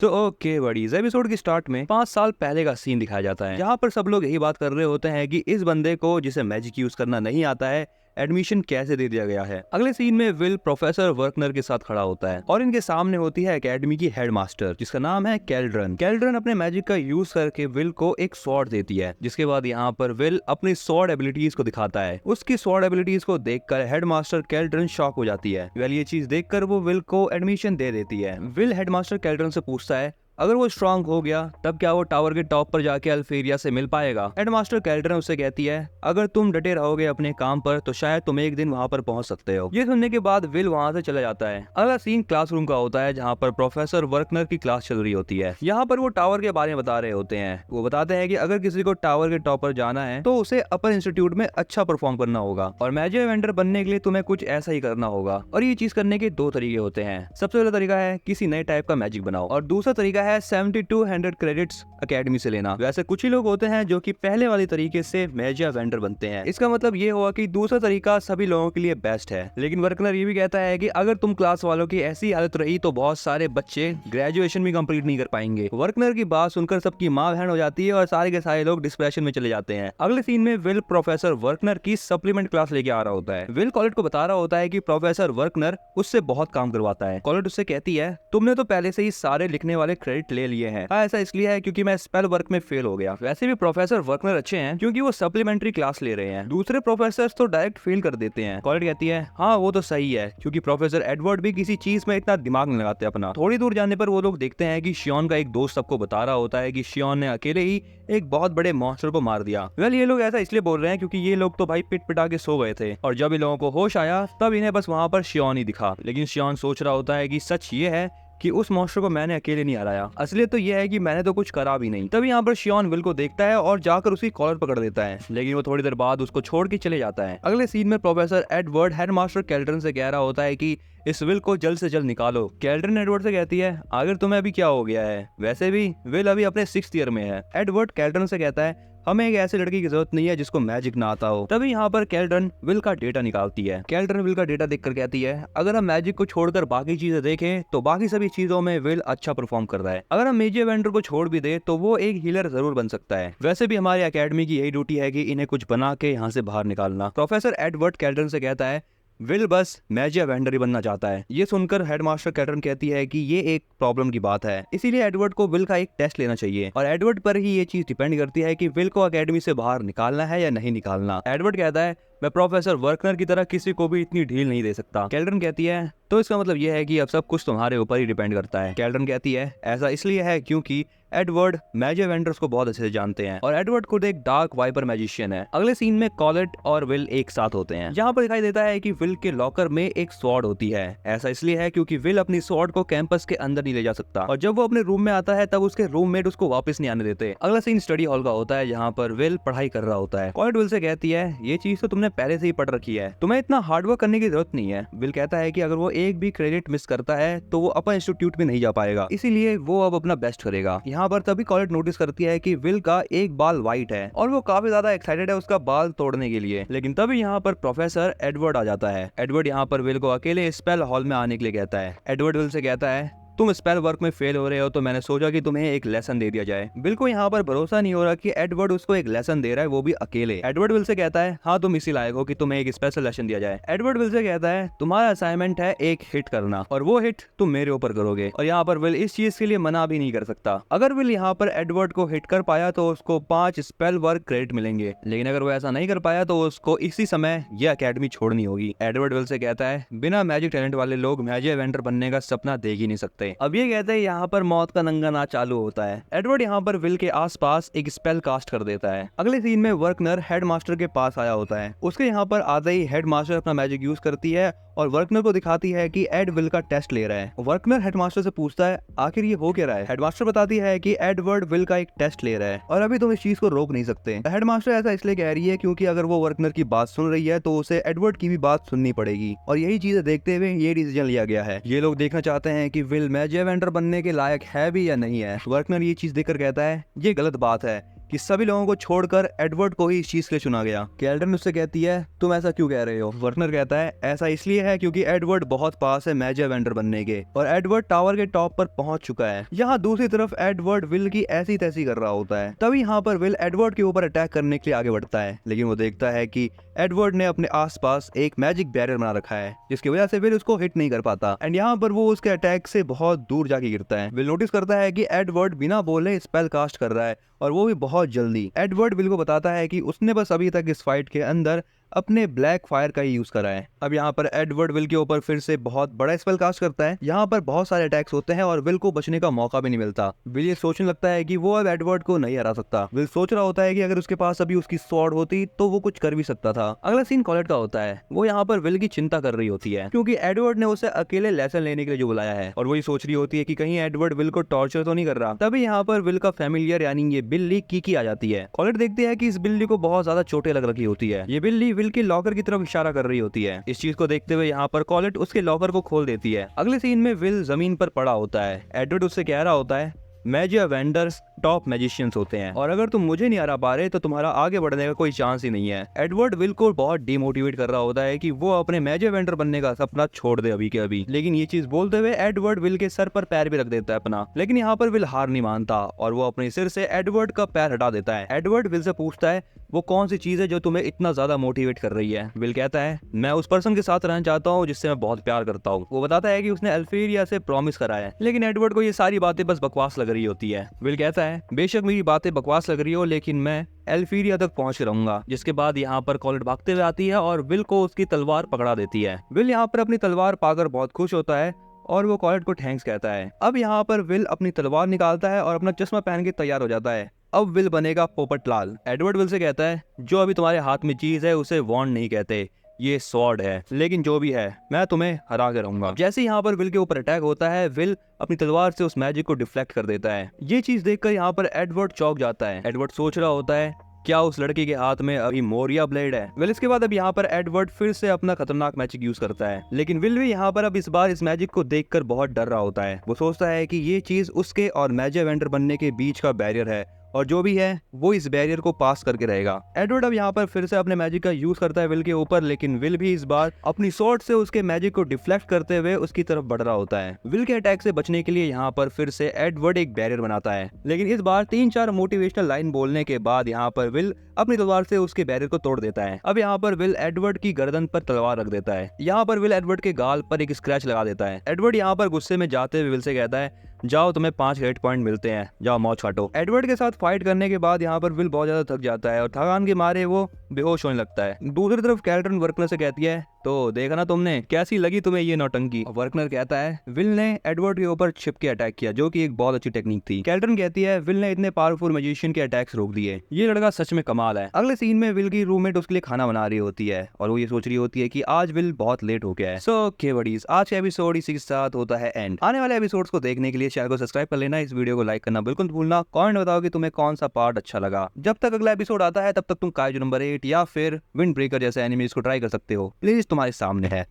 तो okay buddies, episode की start में 5 साल पहले का सीन दिखाया जाता है। यहाँ पर सब लोग यही बात कर रहे होते हैं कि इस बंदे को जिसे मैजिक यूज करना नहीं आता है एडमिशन कैसे दे दिया गया है। अगले सीन में विल प्रोफेसर वर्कनर के साथ खड़ा होता है और इनके सामने होती है एकेडमी की हेडमास्टर जिसका नाम है कैल्ड्रन। कैल्ड्रन अपने मैजिक का यूज करके विल को एक स्वॉर्ड देती है, जिसके बाद यहाँ पर विल अपनी स्वॉर्ड एबिलिटीज को दिखाता है। उसकी स्वॉर्ड एबिलिटीज को देखकर हेडमास्टर कैल्ड्रन शॉक हो जाती है। वेल ये चीज देखकर वो विल को एडमिशन दे देती है। विल हेडमास्टर कैल्ड्रन से पूछता है अगर वो स्ट्रांग हो गया तब क्या वो टावर के टॉप पर जाके अल्फेरिया से मिल पाएगा। हेडमास्टर कैल्ड्रन उससे कहती है अगर तुम डटे रहोगे अपने काम पर तो शायद तुम एक दिन वहाँ पर पहुंच सकते हो। ये सुनने के बाद विल वहाँ से चला जाता है। अगला सीन क्लासरूम का होता है जहाँ पर प्रोफेसर वर्कनर की क्लास चल रही होती है। यहाँ पर वो टावर के बारे में बता रहे होते हैं। वो बताते हैं कि अगर किसी को टावर के टॉप पर जाना है तो उसे अपर इंस्टीट्यूट में अच्छा परफॉर्म करना होगा और मैजिक इवेंटर बनने के लिए तुम्हें कुछ ऐसा ही करना होगा। और ये चीज करने के 2 तरीके होते हैं। सबसे पहला तरीका है किसी नए टाइप का मैजिक बनाओ और दूसरा तरीका है 7200 क्रेडिट्स अकेडमी से लेना। वैसे कुछ ही लोग होते हैं जो कि पहले वाले तरीके से मैजिक वेंडर बनते हैं। इसका मतलब ये हुआ कि दूसरा तरीका सभी लोगों के लिए बेस्ट है। लेकिन वर्कनर ये भी कहता है कि अगर तुम क्लास वालों की ऐसी हालत रही तो बहुत सारे बच्चे ग्रेजुएशन भी कंप्लीट नहीं कर पाएंगे। वर्कनर की बात सुनकर सबकी माँ बहन हो जाती है और सारे के सारे लोग डिप्रेशन में चले जाते हैं। अगले सीन में विल प्रोफेसर वर्कनर की सप्लीमेंट क्लास लेके आ रहा होता है। विल कॉलेट को बता रहा होता है कि प्रोफेसर वर्कनर उससे बहुत काम करवाता है। कॉलेट उससे कहती है तुमने तो पहले से ही सारे लिखने वाले क्रेडिट ले लिए हैं। ऐसा इसलिए है क्योंकि मैं स्पेल वर्क में फेल हो गया। वैसे भी प्रोफेसर वर्कनर अच्छे हैं क्योंकि वो सप्लीमेंट्री क्लास ले रहे हैं। दूसरे प्रोफेसर तो डायरेक्ट फेल कर देते हैं। कॉलेट कहती है हाँ वो तो सही है क्योंकि प्रोफेसर एडवर्ड भी किसी चीज में इतना दिमाग नहीं लगाते अपना। थोड़ी दूर जाने पर वो लोग देखते हैं कि शियोन का एक दोस्त सबको बता रहा होता है कि शियोन ने अकेले ही एक बहुत बड़े मॉन्स्टर को मार दिया। वेल ये लोग ऐसा इसलिए बोल रहे हैं क्योंकि ये लोग तो भाई पिट पिटा के सो गए थे और जब इन लोगों को होश आया तब इन्हें बस वहाँ पर शियोन ही दिखा। लेकिन शियोन सोच रहा होता है कि सच ये है कि उस मॉन्स्टर को मैंने अकेले नहीं हराया, असलियत तो यह है कि मैंने तो कुछ करा भी नहीं। तभी यहाँ पर शियोन विल को देखता है और जाकर उसकी कॉलर पकड़ देता है, लेकिन वो थोड़ी देर बाद उसको छोड़ के चले जाता है। अगले सीन में प्रोफेसर एडवर्ड हेडमास्टर कैल्ड्रन से कह रहा होता है कि इस विल को जल्द से जल्द निकालो। कैल्ड्रन एडवर्ड से कहती है अगर तुम्हें अभी क्या हो गया है, वैसे भी विल अभी अपने 6th ईयर में है। एडवर्ड कैल्ड्रन से कहता है हमें एक ऐसे लड़की की जरूरत नहीं है जिसको मैजिक ना आता हो। तभी यहाँ पर कैल्ड्रन विल का डेटा निकालती है। कैल्ड्रन विल का डेटा देखकर कहती है अगर हम मैजिक को छोड़कर बाकी चीजें देखें तो बाकी सभी चीजों में विल अच्छा परफॉर्म कर रहा है। अगर हम मैजिक वेंडर को छोड़ भी दे तो वो एक हीलर जरूर बन सकता है। वैसे भी हमारी एकेडमी की यही ड्यूटी है कि इन्हें कुछ बना के यहाँ से बाहर निकालना। प्रोफेसर एडवर्ड कैल्ड्रन से कहता है विल बस मैजिक वेंडर ही बनना चाहता है। ये सुनकर हेडमास्टर कैल्ड्रन कहती है कि ये एक प्रॉब्लम की बात है, इसीलिए एडवर्ड को विल का एक टेस्ट लेना चाहिए और एडवर्ड पर ही ये चीज डिपेंड करती है कि विल को एकेडमी से बाहर निकालना है या नहीं निकालना। एडवर्ड कहता है मैं प्रोफेसर वर्कनर की तरह किसी को भी इतनी ढील नहीं दे सकता। कैल्ड्रन कहती है तो इसका मतलब यह है कि अब सब कुछ तुम्हारे ऊपर ही डिपेंड करता है। कैल्ड्रन कहती है ऐसा इसलिए है क्योंकि एडवर्ड मैजिक वेंडर्स को बहुत अच्छे से जानते हैं और एडवर्ड खुद एक डार्क वाइपर मैजिशियन है। अगले सीन में कॉलेट और विल एक साथ होते हैं। यहाँ पर दिखाई देता है कि विल के लॉकर में एक स्वॉर्ड होती है। ऐसा इसलिए है क्योंकि विल अपनी स्वॉर्ड को कैंपस के अंदर नहीं ले जा सकता और जब वो अपने रूम में आता है तब उसके रूममेट उसको वापस नहीं आने देते। अगला सीन स्टडी हॉल का होता है जहाँ पर विल पढ़ाई कर रहा होता है। कॉलेट विल से कहती है ये चीज तो तुमने पहले से ही पढ़ रखी है, तुम्हें इतना हार्डवर्क करने की जरूरत नहीं है। विल कहता है कि अगर वो एक भी क्रेडिट मिस करता है तो वो अपन इंस्टीट्यूट में नहीं जा पाएगा, इसीलिए वो अब अपना बेस्ट करेगा। यहाँ पर तभी कॉलेट नोटिस करती है कि विल का एक बाल व्हाइट है और वो काफी ज्यादा एक्साइटेड है उसका बाल तोड़ने के लिए। लेकिन तभी यहाँ पर प्रोफेसर एडवर्ड आ जाता है। एडवर्ड यहाँ पर विल को अकेले स्पेल हॉल में आने के लिए कहता है। एडवर्ड विल से कहता है तुम स्पेल वर्क में फेल हो रहे हो तो मैंने सोचा कि तुम्हें एक लेसन दे दिया जाए। विल को यहाँ पर भरोसा नहीं हो रहा कि एडवर्ड उसको एक लेसन दे रहा है, वो भी अकेले। एडवर्ड विल से कहता है हाँ तुम इसी लायक हो कि तुम्हें एक स्पेशल लेसन दिया जाए। एडवर्ड विल से कहता है तुम्हारा असाइनमेंट है एक हिट करना और वो हिट तुम मेरे ऊपर करोगे। और यहाँ पर विल इस चीज के लिए मना भी नहीं कर सकता। अगर विल यहाँ पर एडवर्ड को हिट कर पाया तो उसको 5 स्पेल वर्क क्रेडिट मिलेंगे, लेकिन अगर वो ऐसा नहीं कर पाया तो उसको इसी समय ये अकेडमी छोड़नी होगी। एडवर्ड विल से कहता है बिना मैजिक टैलेंट वाले लोग मैजिक इवेंटर बनने का सपना देख ही नहीं सकते। अब ये कहते हैं यहाँ पर मौत का नंगा नाच चालू होता है। एडवर्ड यहाँ पर विल के आसपास एक स्पेल कास्ट कर देता है। अगले सीन में वर्कनर हेडमास्टर के पास आया होता है। उसके यहाँ पर आते ही हेडमास्टर अपना मैजिक यूज करती है और वर्कनर को दिखाती है कि एड विल का टेस्ट ले रहा है। वर्कनर हेडमास्टर से पूछता है आखिर ये हो क्या रहा है। हेडमास्टर बताती है कि एडवर्ड विल का एक टेस्ट ले रहा है और अभी तुम इस चीज को रोक नहीं सकते। हेडमास्टर ऐसा इसलिए कह रही है क्योंकि अगर वो वर्कनर की बात सुन रही है तो उसे एडवर्ड की भी बात सुननी पड़ेगी और यही चीजें देखते हुए ये डिसीजन लिया गया है। ये लोग देखना चाहते हैं कि विल मैजिक इवेंटर बनने के लायक है भी या नहीं है। वर्कनर ये चीज देखकर कहता है ये गलत बात है, कि सभी लोगों को छोड़कर एडवर्ड को ही इस चीज के लिए चुना गया। कैल्डन उससे कहती है तुम ऐसा क्यों कह रहे हो। वर्नर कहता है ऐसा इसलिए है क्योंकि एडवर्ड बहुत पास है मैजिक वेंडर बनने के और एडवर्ड टावर के टॉप पर पहुंच चुका है। यहाँ दूसरी तरफ एडवर्ड विल की ऐसी तैसी कर रहा होता है। तभी यहाँ पर विल एडवर्ड के ऊपर अटैक करने के लिए आगे बढ़ता है, लेकिन वो देखता है कि एडवर्ड ने अपने आसपास एक मैजिक बैरियर बना रखा है जिसकी वजह से विल उसको हिट नहीं कर पाता एंड यहाँ पर वो उसके अटैक से बहुत दूर जाके गिरता है। विल नोटिस करता है कि एडवर्ड बिना बोले स्पेल कास्ट कर रहा है और वो भी बहुत जल्दी। एडवर्ड विल को बताता है कि उसने बस अभी तक इस फाइट के अंदर अपने ब्लैक फायर का ही यूज करा है। अब यहाँ पर एडवर्ड विल के ऊपर फिर से बहुत बड़ा स्पेल कास्ट करता है। यहाँ पर बहुत सारे अटैक्स होते हैं और विल को बचने का मौका भी नहीं मिलता। विल ये सोचने लगता है कि वो अब एडवर्ड को नहीं हरा सकता। विल सोच रहा होता है कि अगर उसके पास अभी उसकी स्वॉर्ड होती तो वो कुछ कर भी सकता था। अगला सीन कॉलेट का होता है। वो यहाँ पर विल की चिंता कर रही होती है क्योंकि एडवर्ड ने उसे अकेले लेसन लेने के लिए जो बुलाया है और वो ये सोच रही होती है कि कहीं एडवर्ड विल को टॉर्चर तो नहीं कर रहा। तभी यहाँ पर विल का फैमिलियर यानी ये बिल्ली कीकी आ जाती है। कॉलेट देखती है कि इस बिल्ली को बहुत ज्यादा चोटें लग रखी होती है। ये बिल्ली विल के लॉकर की तरफ इशारा कर रही होती है। इस चीज को देखते हुए यहाँ पर कॉलेट उसके लॉकर को खोल देती है। अगले सीन में विल जमीन पर पड़ा होता है। एडवर्ड उससे कह रहा होता है मैजिक वेंडर्स टॉप मैजिशियंस होते हैं और अगर तुम मुझे नहीं हरा पा रहे तो तुम्हारा आगे बढ़ने का कोई चांस ही नहीं है। एडवर्ड विल को बहुत डिमोटिवेट कर रहा होता है कि वो अपने मैजिक वेंडर बनने का सपना छोड़ दे अभी के अभी, लेकिन ये चीज बोलते हुए एडवर्ड विल के सर पर पैर भी रख देता है अपना। लेकिन यहाँ पर विल हार नहीं मानता और वो अपने सिर से एडवर्ड का पैर हटा देता है। एडवर्ड विल से पूछता है वो कौन सी चीज है जो तुम्हें इतना ज्यादा मोटिवेट कर रही है। विल कहता है मैं उस पर्सन के साथ रहना चाहता हूँ जिससे मैं बहुत प्यार करता हूँ। वो बताता है कि उसने अल्फेरिया से प्रॉमिस करा है, लेकिन एडवर्ड को ये सारी बातें बस बकवास लग रही होती है। विल कहता है बेशक मेरी बातें बकवास लग रही हो लेकिन मैं एल्फीरिया तक पहुंच रहूंगा। जिसके बाद यहाँ पर कॉलेट भागते हुए आती है और विल को उसकी तलवार पकड़ा देती है। विल यहाँ पर अपनी तलवार पाकर बहुत खुश होता है और वो कॉलेट को थैंक्स कहता है। अब यहाँ पर विल अपनी तलवार निकालता है और अपना चश्मा पहन के तैयार हो जाता है। अब विल बनेगा पोपटलाल। एडवर्ड विल से कहता है जो अभी तुम्हारे हाथ में चीज है उसे वॉन्ड नहीं कहते, ये स्वॉर्ड है, लेकिन जो भी है मैं तुम्हें हरा के रहूंगा। जैसे यहाँ पर विल के ऊपर अटैक होता है विल अपनी तलवार से उस मैजिक को डिफ्लेक्ट कर देता है। ये चीज देखकर यहाँ पर एडवर्ड चौंक जाता है। एडवर्ड सोच रहा होता है क्या उस लड़की के हाथ में अभी मोरिया ब्लेड है। विल इसके बाद अब यहाँ पर एडवर्ड फिर से अपना खतरनाक मैजिक यूज करता है, लेकिन विल भी यहाँ पर अब इस बार इस मैजिक को देखकर बहुत डर रहा होता है। वो सोचता है कि ये चीज उसके और मैजिक वेंडर बनने के बीच का बैरियर है और जो भी है वो इस बैरियर को पास करके रहेगा। एडवर्ड अब यहाँ पर फिर से अपने मैजिक का यूज करता है विल के ऊपर, लेकिन विल भी इस बार अपनी स्वॉर्ड से उसके मैजिक को डिफ्लेक्ट करते हुए उसकी तरफ बढ़ रहा होता है। विल के अटैक से बचने के लिए यहाँ पर फिर से एडवर्ड एक बैरियर बनाता है, लेकिन इस बार 3-4 मोटिवेशनल लाइन बोलने के बाद यहाँ पर विल अपनी तलवार से उसके बैरियर को तोड़ देता है। अब यहाँ पर विल एडवर्ड की गर्दन पर तलवार रख देता है। यहाँ पर विल एडवर्ड के गाल पर एक स्क्रैच लगा देता है। एडवर्ड यहाँ पर गुस्से में जाते हुए विल से कहता है जाओ तुम्हें 5 हिट पॉइंट मिलते हैं, जाओ मौज काटो। एडवर्ड के साथ फाइट करने के बाद यहाँ पर विल बहुत ज्यादा थक जाता है और थकान के मारे वो बेहोश होने लगता है। दूसरी तरफ कैल्टन वर्कनर से कहती है तो देखा ना तुमने, कैसी लगी तुम्हें ये नौटंकी। वर्कनर कहता है विल ने एडवर्ड के ऊपर छिप के अटैक किया जो कि एक बहुत अच्छी टेक्निक थी। कैल्टन कहती है विल ने इतने पावरफुल मैजिशियन के अटैक्स रोक दिए, ये लड़का सच में कमाल है। अगले सीन में विल की रूममेट उसके लिए खाना बना रही होती है और वो ये सोच रही होती है कि आज विल बहुत लेट हो गया है। सो ओके बडीज, आज का एपिसोड इसी के साथ होता है एंड। आने वाले एपिसोड्स को देखने के लिए चैनल को सब्सक्राइब कर लेना, इस वीडियो को लाइक करना बिल्कुल मत भूलना, कमेंट बताओ कि तुम्हें कौन सा पार्ट अच्छा लगा। जब तक अगला एपिसोड आता है तब तक तुम काइजू नंबर 8 या फिर विंड ब्रेकर जैसे एनिमीज को ट्राई कर सकते हो, प्लीज तुम्हारे सामने है।